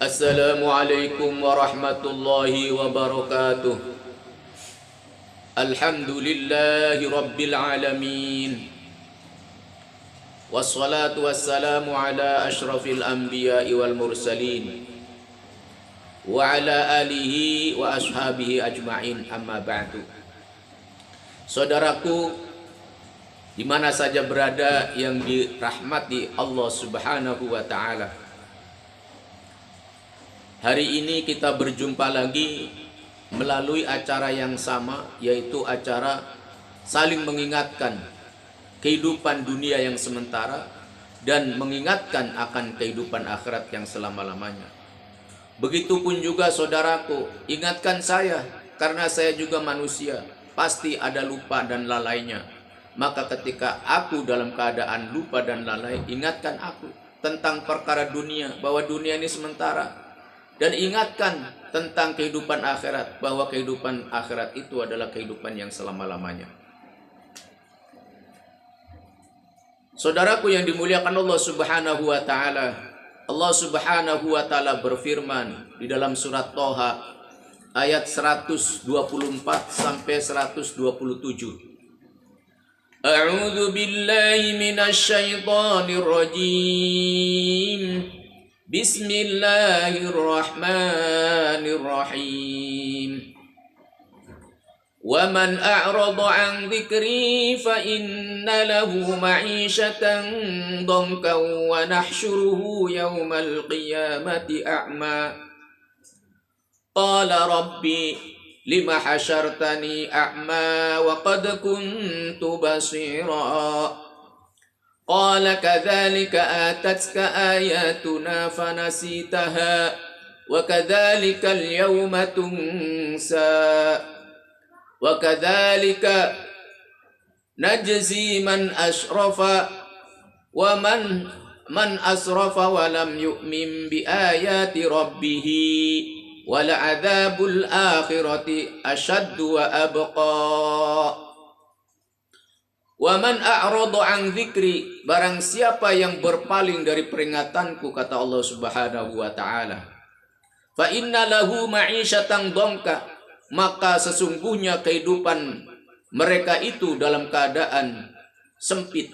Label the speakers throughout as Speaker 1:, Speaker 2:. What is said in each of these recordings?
Speaker 1: Assalamualaikum warahmatullahi wabarakatuh. Alhamdulillahi rabbil alamin. Wassalatu wassalamu ala ashrafil anbiya'i wal mursalin wa ala alihi wa ashabihi ajma'in, amma ba'du. Saudaraku, di mana saja berada yang dirahmati Allah Subhanahu wa taala. Hari ini kita berjumpa lagi melalui acara yang sama, yaitu acara saling mengingatkan kehidupan dunia yang sementara dan mengingatkan akan kehidupan akhirat yang selama-lamanya. Begitupun juga saudaraku, ingatkan saya karena saya juga manusia, pasti ada lupa dan lalainya. Maka ketika aku dalam keadaan lupa dan lalai, ingatkan aku tentang perkara dunia, bahwa dunia ini sementara. Dan ingatkan tentang kehidupan akhirat, bahwa kehidupan akhirat itu adalah kehidupan yang selama-lamanya. Saudaraku yang dimuliakan Allah Subhanahu wa taala, Allah Subhanahu wa taala berfirman di dalam surat Thaha ayat 124 sampai 127. A'udzu billahi minasy syaithanir rajim. Bismillahirrahmanirrahim. Wa man a'rada 'an dzikri fa inna lahu ma'isyatan dhankan wa nahsyuruhu yaumal qiyamati a'ma. Qala rabbi lima hasyartani a'ma wa qad kuntu basira. Qala kadzalika atatka ayatuna fanasitaha wa kadzalika al-yawma tunsa wa kadzalika najzi man asrafa wa man asrafa wa lam yu'min bi ayati rabbih wa la'adzabul akhirati ashaddu wa abqa. Wa man a'rada 'an dzikri, barang siapa yang berpaling dari peringatanku, kata Allah Subhanahu wa taala, fa inna lahu ma'isyatan dhanka, maka sesungguhnya kehidupan mereka itu dalam keadaan sempit.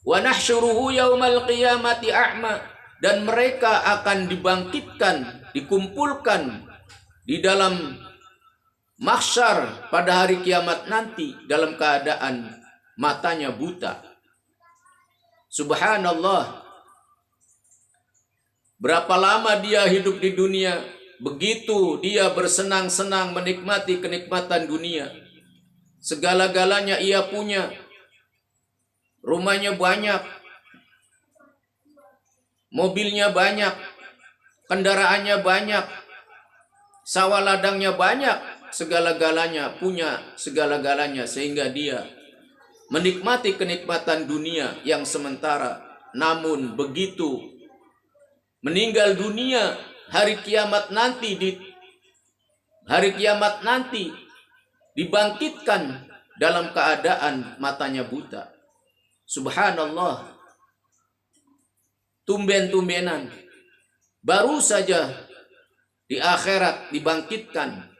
Speaker 1: Wa nahsyuruhu yaumal qiyamati a'ma, dan mereka akan dibangkitkan, dikumpulkan di dalam mahsyar pada hari kiamat nanti dalam keadaan matanya buta. Subhanallah. Berapa lama dia hidup di dunia, begitu dia bersenang-senang menikmati kenikmatan dunia. Segala-galanya ia punya. Rumahnya banyak, mobilnya banyak, kendaraannya banyak, sawah ladangnya banyak. Segala-galanya, punya segala-galanya, sehingga dia menikmati kenikmatan dunia yang sementara. Namun begitu meninggal dunia, hari kiamat nanti dibangkitkan dalam keadaan matanya buta. Subhanallah. Tumben-tumbenan baru saja di akhirat dibangkitkan,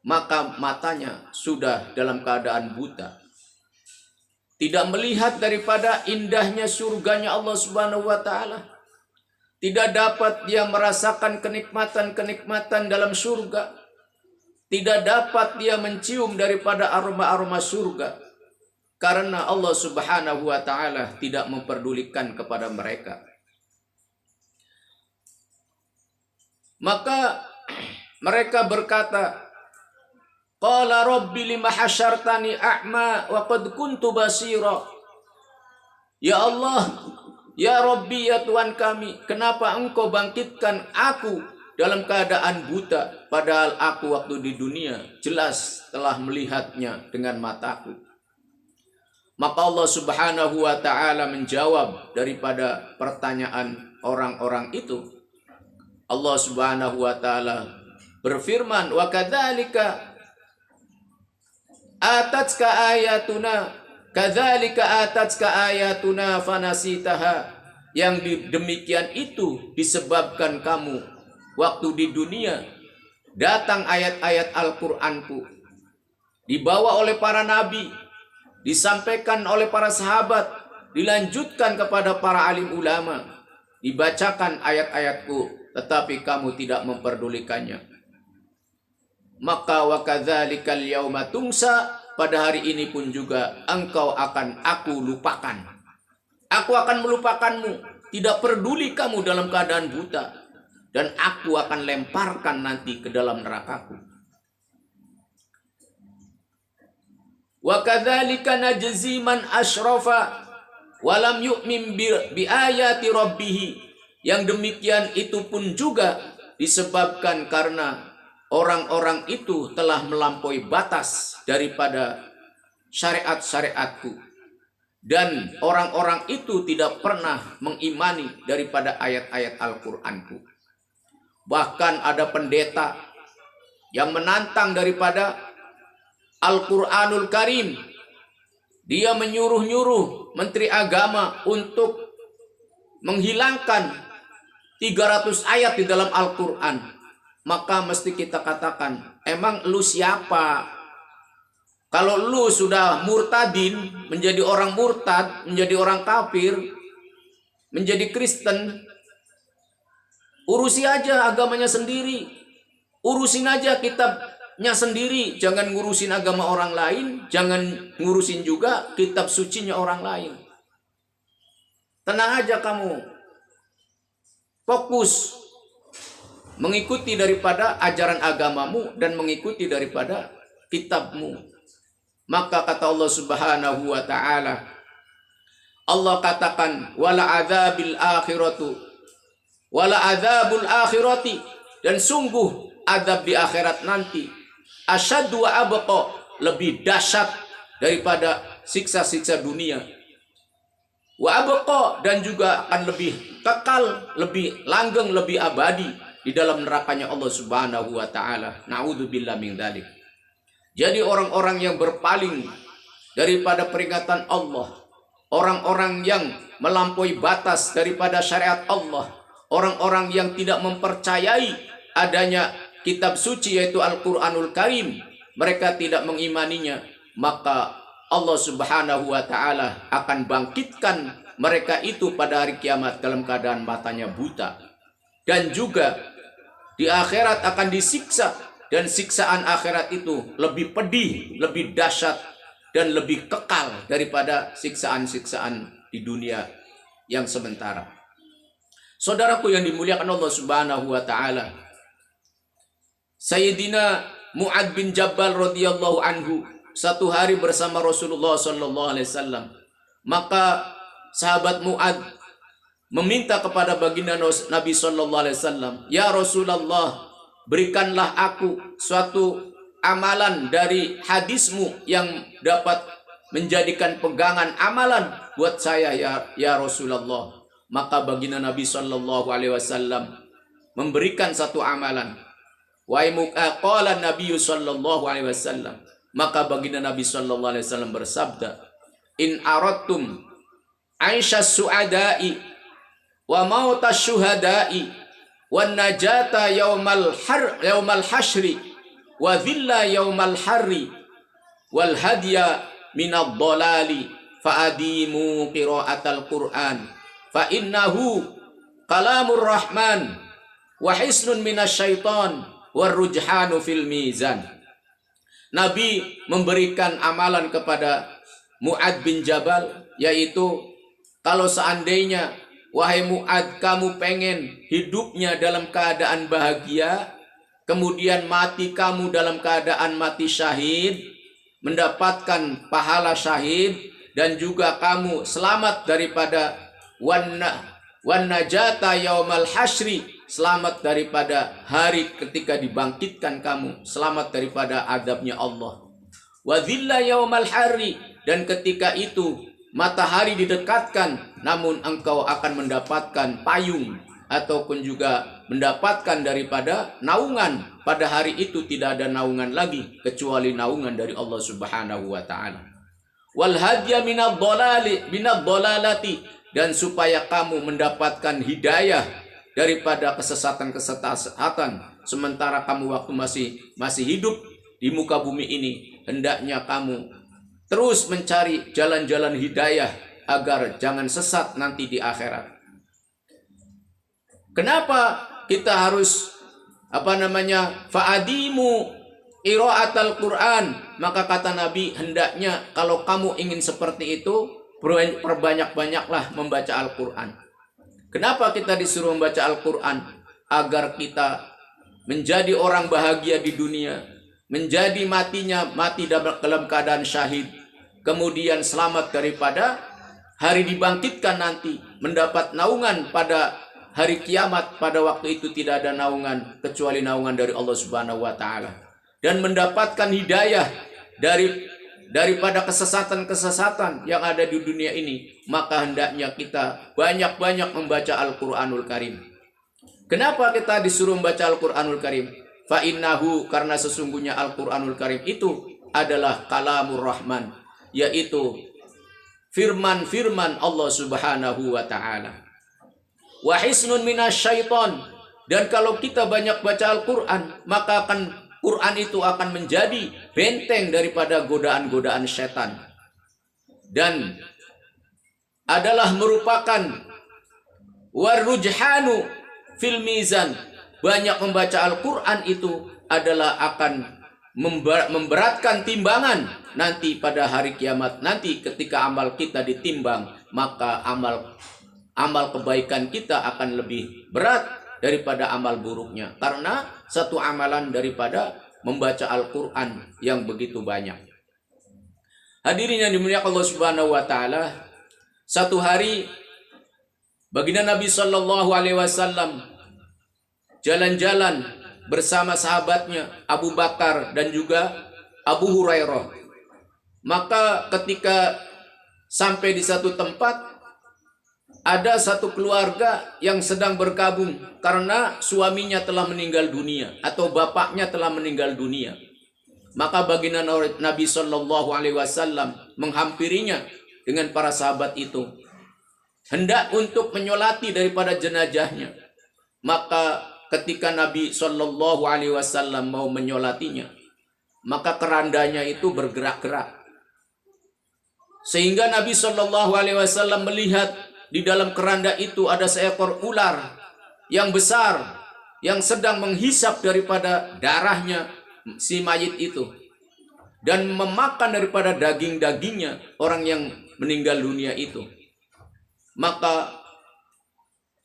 Speaker 1: maka matanya sudah dalam keadaan buta. Tidak melihat daripada indahnya surganya Allah Subhanahu wa taala. Tidak dapat dia merasakan kenikmatan-kenikmatan dalam surga. Tidak dapat dia mencium daripada aroma-aroma surga. Karena Allah Subhanahu wa taala tidak memperdulikan kepada mereka. Maka mereka berkata, Qala rabbi lima hasyartani a'ma wa qad kuntu basira. Ya Allah, ya Rabbi, ya Tuhan kami, kenapa engkau bangkitkan aku dalam keadaan buta, padahal aku waktu di dunia jelas telah melihatnya dengan mataku. Maka Allah Subhanahu wa taala menjawab daripada pertanyaan orang-orang itu. Allah Subhanahu wa taala berfirman, wa kadzalika kadzalika atatska ayatuna fanasitaha Yang demikian itu disebabkan kamu waktu di dunia datang ayat-ayat Al-Qur'anku, dibawa oleh para nabi, disampaikan oleh para sahabat, dilanjutkan kepada para alim ulama, dibacakan ayat-ayatku, tetapi kamu tidak memperdulikannya. Maka wa kadzalikal yauma tungsa, pada hari ini pun juga engkau akan aku lupakan. Aku akan melupakanmu, tidak peduli kamu dalam keadaan buta, dan aku akan lemparkan nanti ke dalam nerakaku. Wa kadzalika najzi man asyrafa wa lam yu'min bi ayati rabbih. Yang demikian itu pun juga disebabkan karena orang-orang itu telah melampaui batas daripada syariat-syariatku, dan orang-orang itu tidak pernah mengimani daripada ayat-ayat Al-Qur'anku. Bahkan ada pendeta yang menantang daripada Al-Qur'anul Karim. Dia menyuruh-nyuruh menteri agama untuk menghilangkan 300 ayat di dalam Al-Quran. Maka mesti kita katakan, emang lu siapa? Kalau lu sudah murtadin, menjadi orang murtad, menjadi orang kafir, menjadi Kristen, urusi aja agamanya sendiri, urusin aja kitabnya sendiri, jangan ngurusin agama orang lain, jangan ngurusin juga kitab sucinya orang lain. Tenang aja kamu, fokus mengikuti daripada ajaran agamamu dan mengikuti daripada kitabmu. Maka kata Allah Subhanahu wa taala, Allah katakan wala adzabil adzabul akhirati, dan sungguh azab di akhirat nanti asyaddu wa abqa, lebih dahsyat daripada siksa-siksa dunia. Wa abqa, dan juga akan lebih kekal, lebih langgeng, lebih abadi di dalam nerakanya Allah Subhanahu wa taala. Na'udzubillah min dzalik. Jadi orang-orang yang berpaling daripada peringatan Allah, orang-orang yang melampaui batas daripada syariat Allah, orang-orang yang tidak mempercayai adanya kitab suci yaitu Al-Qur'anul Karim, mereka tidak mengimaninya, maka Allah Subhanahu wa taala akan bangkitkan mereka itu pada hari kiamat dalam keadaan matanya buta, dan juga di akhirat akan disiksa, dan siksaan akhirat itu lebih pedih, lebih dahsyat, dan lebih kekal daripada siksaan-siksaan di dunia yang sementara. Saudaraku yang dimuliakan Allah Subhanahu wa taala, Sayyidina Mu'ad bin Jabal radhiyallahu anhu satu hari bersama Rasulullah sallallahu alaihi wasallam. Maka sahabat Mu'ad meminta kepada baginda Nabi sallallahu alaihi wasallam, "Ya Rasulullah, berikanlah aku suatu amalan dari hadismu yang dapat menjadikan pegangan amalan buat saya ya Rasulullah." Maka baginda Nabi sallallahu alaihi wasallam memberikan satu amalan. Wa qala Nabi sallallahu alaihi wasallam, maka baginda Nabi sallallahu alaihi wasallam bersabda, "In aradtum aisyas su'ada'i wa mautas syuhada'i wan najata yaumal hasyri wa dhilla yaumal harri wal hadya minad dhalali fa'adimu qira'atal Qur'an fa innahu kalamur rahman wa hisnun minasyaiton warrujhanu fil mizan." Nabi memberikan amalan kepada Mu'ad bin Jabal, yaitu kalau seandainya wahai Mu'ad, kamu pengen hidupnya dalam keadaan bahagia, kemudian mati kamu dalam keadaan mati syahid, mendapatkan pahala syahid, dan juga kamu selamat daripada wan najata yaumal hasyri, selamat daripada hari ketika dibangkitkan kamu, selamat daripada adabnya Allah. Wa dhilla yaumal harri, dan ketika itu matahari didekatkan, namun engkau akan mendapatkan payung ataupun juga mendapatkan daripada naungan. Pada hari itu tidak ada naungan lagi kecuali naungan dari Allah Subhanahu wa taala. Wal hadya minad dhalalati, dan supaya kamu mendapatkan hidayah daripada kesesatan-kesesatan sementara kamu waktu masih hidup di muka bumi ini. Hendaknya kamu terus mencari jalan-jalan hidayah agar jangan sesat nanti di akhirat. Kenapa kita harus fa'adimu qiraatal Quran? Maka kata Nabi, hendaknya kalau kamu ingin seperti itu, perbanyak-banyaklah membaca Al-Quran. Kenapa kita disuruh membaca Al-Quran? Agar kita menjadi orang bahagia di dunia, menjadi mati dalam keadaan syahid, kemudian selamat daripada hari dibangkitkan nanti, mendapat naungan pada hari kiamat. Pada waktu itu tidak ada naungan kecuali naungan dari Allah Subhanahu wa taala, dan mendapatkan hidayah daripada kesesatan-kesesatan yang ada di dunia ini. Maka hendaknya kita banyak-banyak membaca Al-Qur'anul Karim. Kenapa kita disuruh membaca Al-Qur'anul Karim? Fa innahu, karena sesungguhnya Al-Qur'anul Karim itu adalah kalamur Rahman, yaitu firman-firman Allah Subhanahu wa taala. Wa hisnun minasyaiton, dan kalau kita banyak baca Al-Qur'an, maka Quran itu akan menjadi benteng daripada godaan-godaan setan, dan adalah merupakan warujhanu fil mizan. Banyak membaca Al-Quran itu adalah akan memberatkan timbangan nanti pada hari kiamat. Nanti ketika amal kita ditimbang, maka amal kebaikan kita akan lebih berat daripada amal buruknya, karena satu amalan daripada membaca Al-Quran yang begitu banyak. Hadirin yang dimuliakan Allah Subhanahu wa taala, satu hari baginda Nabi Shallallahu alaihi wasallam jalan-jalan bersama sahabatnya Abu Bakar dan juga Abu Hurairah. Maka ketika sampai di satu tempat, ada satu keluarga yang sedang berkabung karena suaminya telah meninggal dunia atau bapaknya telah meninggal dunia. Maka baginda Nabi Shallallahu alaihi wasallam menghampirinya dengan para sahabat itu, hendak untuk menyolati daripada jenazahnya. Maka ketika Nabi Shallallahu alaihi wasallam mau menyolatinya, maka kerandanya itu bergerak-gerak, sehingga Nabi Shallallahu alaihi wasallam melihat di dalam keranda itu ada seekor ular yang besar yang sedang menghisap daripada darahnya si mayit itu dan memakan daripada daging-dagingnya orang yang meninggal dunia itu. Maka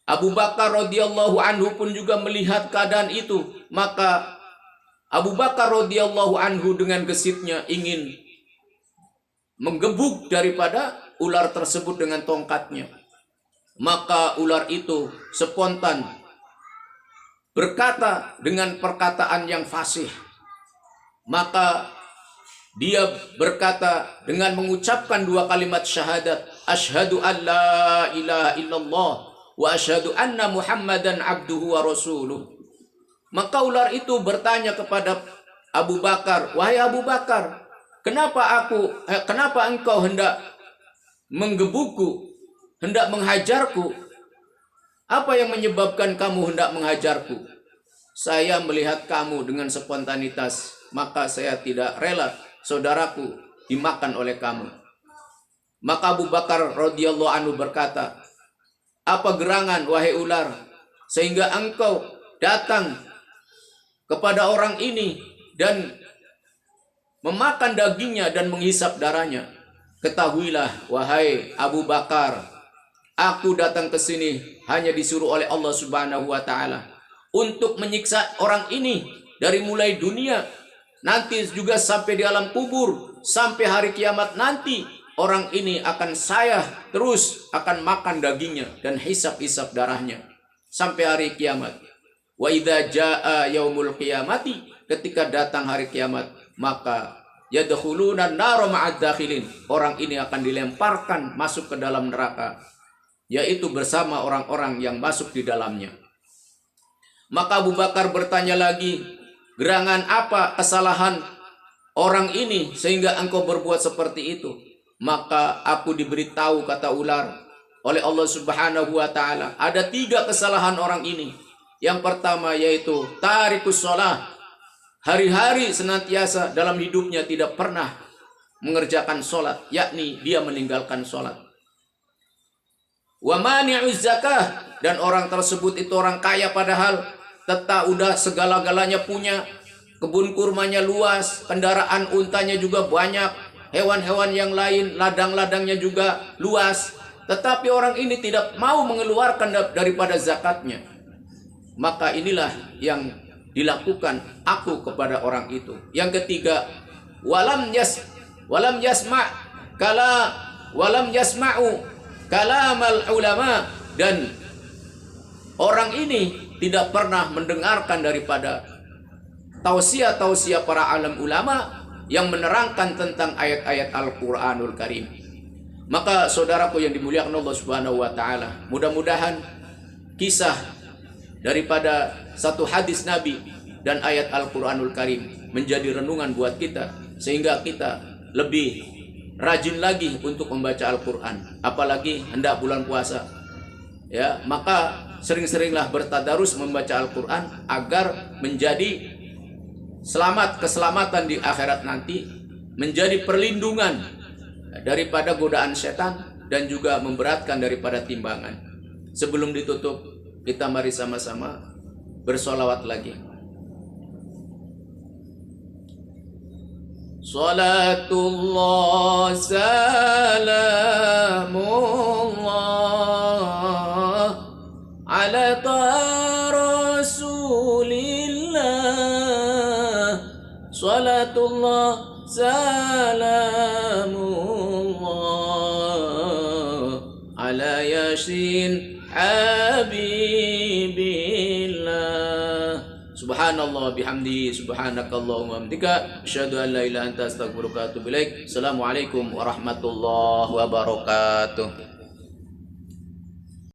Speaker 1: Abu Bakar radhiyallahu anhu pun juga melihat keadaan itu. Maka Abu Bakar radhiyallahu anhu dengan gesitnya ingin menggebuk daripada ular tersebut dengan tongkatnya. Maka ular itu spontan berkata dengan perkataan yang fasih. Maka dia berkata dengan mengucapkan dua kalimat syahadat, asyhadu an la ilaha illallah wa asyhadu anna Muhammadan abduhu wa rasuluh. Maka ular itu bertanya kepada Abu Bakar, wahai Abu Bakar, kenapa engkau hendak menggebukku, hendak menghajarku? Apa yang menyebabkan kamu hendak menghajarku? Saya melihat kamu dengan spontanitas, maka saya tidak rela saudaraku dimakan oleh kamu. Maka Abu Bakar radhiyallahu anhu berkata, apa gerangan wahai ular sehingga engkau datang kepada orang ini dan memakan dagingnya dan menghisap darahnya? Ketahuilah wahai Abu Bakar, aku datang ke sini hanya disuruh oleh Allah Subhanahu wa taala untuk menyiksa orang ini dari mulai dunia, nanti juga sampai di alam kubur, sampai hari kiamat nanti orang ini akan saya terus akan makan dagingnya dan hisap-hisap darahnya sampai hari kiamat. Wa idza jaa yaumul qiyamati, ketika datang hari kiamat, maka yadkhuluna nar ma'ad dakhilin, orang ini akan dilemparkan masuk ke dalam neraka, yaitu bersama orang-orang yang masuk di dalamnya. Maka Abu Bakar bertanya lagi, gerangan apa kesalahan orang ini sehingga engkau berbuat seperti itu? Maka aku diberitahu, kata ular, oleh Allah Subhanahu wa taala. Ada 3 kesalahan orang ini. Yang pertama yaitu tarikus shalah. Hari-hari senantiasa dalam hidupnya tidak pernah mengerjakan sholat, yakni dia meninggalkan sholat. Wa mani'uz zakah, dan orang tersebut itu orang kaya padahal tetap udah segala-galanya punya, kebun kurmanya luas, kendaraan untanya juga banyak, hewan-hewan yang lain, ladang-ladangnya juga luas, tetapi orang ini tidak mau mengeluarkan daripada zakatnya. Maka inilah yang dilakukan aku kepada orang itu. Yang ketiga, walam yasma'u kalamal ulama, dan orang ini tidak pernah mendengarkan daripada tausiah-tausiah para alim ulama yang menerangkan tentang ayat-ayat Al-Qur'anul Karim. Maka saudaraku yang dimuliakan Allah Subhanahu wa taala, mudah-mudahan kisah daripada satu hadis Nabi dan ayat Al-Qur'anul Karim menjadi renungan buat kita, sehingga kita lebih rajin lagi untuk membaca Al-Quran. Apalagi hendak bulan puasa, ya, maka sering-seringlah bertadarus membaca Al-Quran agar menjadi keselamatan di akhirat nanti, menjadi perlindungan daripada godaan setan, dan juga memberatkan daripada timbangan. Sebelum ditutup, kita mari sama-sama bersolawat lagi. Salatullah salamullah ala rasulillah. Salatullah salamullah ala yasin habibillah. Subhanallah bihamdi, subhanakallahumma hamdika, asyhadu an la ilaha illa anta astaghfiruka wa atubu ilaik. Assalamualaikum warahmatullahi wabarakatuh.